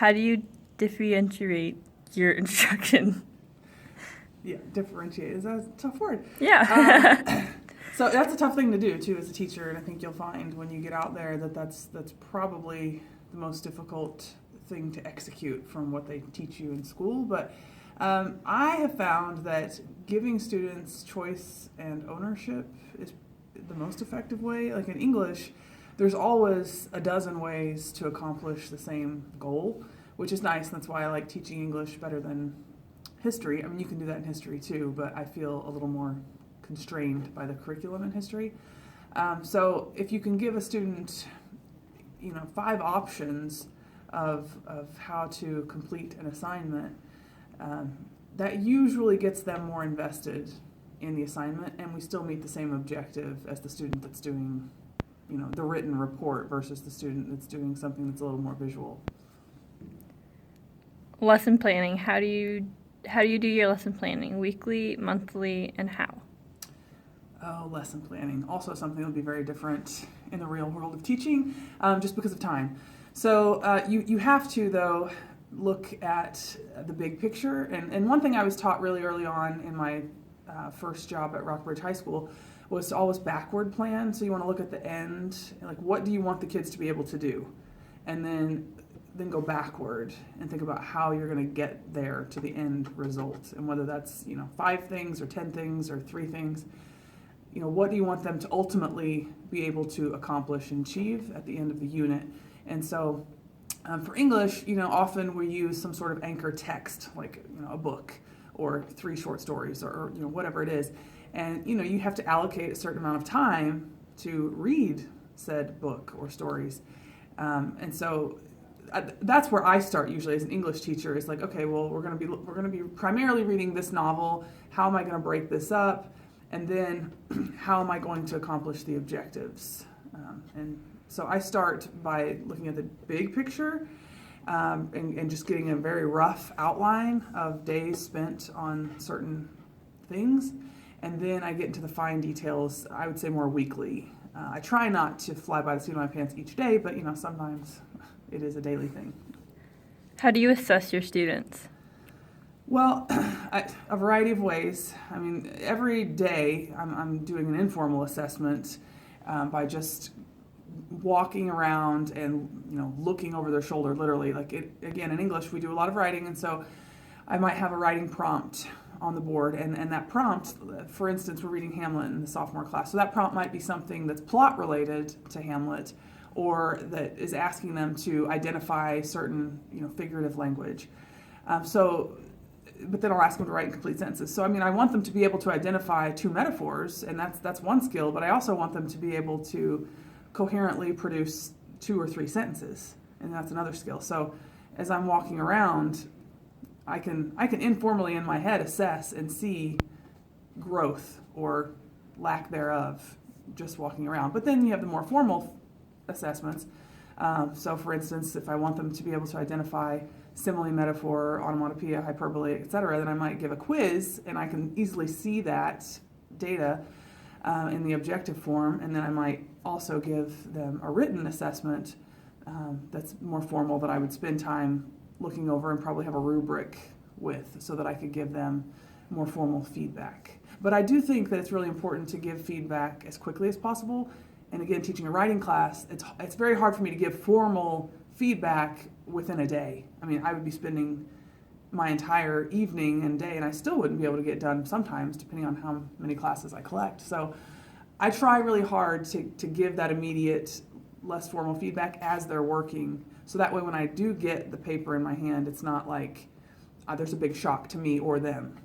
How do you differentiate your instruction? Yeah, differentiate is a tough word. Yeah. So that's a tough thing to do too as a teacher, and I think you'll find when you get out there that that's probably the most difficult thing to execute from what they teach you in school. But I have found that giving students choice and ownership is the most effective way. Like in English, there's always a dozen ways to accomplish the same goal, which is nice. And that's why I like teaching English better than history. I mean, you can do that in history too, but I feel a little more constrained by the curriculum in history. So if you can give a student, 5 options of how to complete an assignment, that usually gets them more invested in the assignment, and we still meet the same objective as the student that's doing, the written report versus the student that's doing something that's a little more visual. Lesson planning. How do you do your lesson planning? Weekly, monthly, and how? Oh, lesson planning. Also something that would be very different in the real world of teaching, just because of time. So you have to, though, look at the big picture. And one thing I was taught really early on in my first job at Rockbridge High School was to always backward plan. So you want to look at the end, like what do you want the kids to be able to do? And then go backward and think about how you're going to get there to the end result. And whether that's, 5 things or 10 things or 3 things. What do you want them to ultimately be able to accomplish and achieve at the end of the unit? And so for English, often we use some sort of anchor text, like, a book or 3 short stories or whatever it is. And, you have to allocate a certain amount of time to read said book or stories. And so that's where I start usually as an English teacher is like, okay, well, we're going to be primarily reading this novel. How am I going to break this up? And then how am I going to accomplish the objectives? And so I start by looking at the big picture and just getting a very rough outline of days spent on certain things. And then I get into the fine details, I would say more weekly. I try not to fly by the seat of my pants each day, but sometimes it is a daily thing. How do you assess your students? Well, a variety of ways. I mean, every day I'm doing an informal assessment by just walking around and looking over their shoulder, literally. Like again, in English we do a lot of writing, and so I might have a writing prompt on the board, and that prompt, for instance, we're reading Hamlet in the sophomore class, so that prompt might be something that's plot related to Hamlet, or that is asking them to identify certain figurative language. But then I'll ask them to write in complete sentences. So, I want them to be able to identify 2 metaphors, and that's one skill, but I also want them to be able to coherently produce 2 or 3 sentences, and that's another skill. So as I'm walking around, I can informally in my head assess and see growth or lack thereof just walking around. But then you have the more formal assessments. So for instance, if I want them to be able to identify simile, metaphor, onomatopoeia, hyperbole, etc., then I might give a quiz, and I can easily see that data in the objective form, and then I might also give them a written assessment that's more formal that I would spend time looking over and probably have a rubric with, so that I could give them more formal feedback. But I do think that it's really important to give feedback as quickly as possible. And again, teaching a writing class, it's very hard for me to give formal feedback within a day. I would be spending my entire evening and day, and I still wouldn't be able to get done sometimes, depending on how many classes I collect. So I try really hard to give that immediate, less formal feedback as they're working, so that way when I do get the paper in my hand, it's not like there's a big shock to me or them.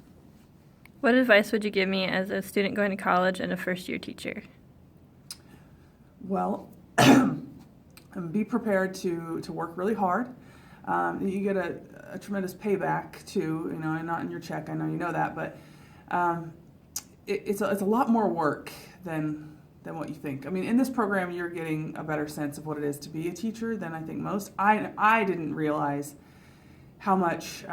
What advice would you give me as a student going to college and a first-year teacher? Well, be prepared to work really hard. You get a tremendous payback too, and not in your check. I know you know that, but it's a lot more work than what you think. In this program, you're getting a better sense of what it is to be a teacher than I think most. I didn't realize how much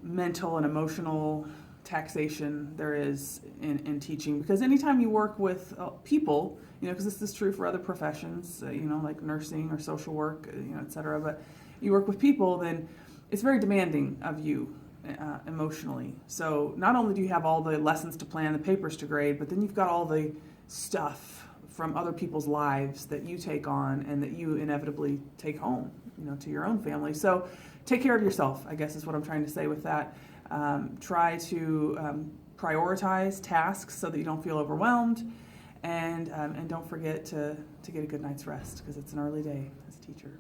mental and emotional taxation there is in teaching, because anytime you work with people, because this is true for other professions, like nursing or social work, et cetera, but you work with people, then it's very demanding of you emotionally. So not only do you have all the lessons to plan, the papers to grade, but then you've got all the stuff from other people's lives that you take on and that you inevitably take home, to your own family. So take care of yourself, I guess is what I'm trying to say with that. Try to prioritize tasks so that you don't feel overwhelmed, and don't forget to get a good night's rest, because it's an early day as a teacher.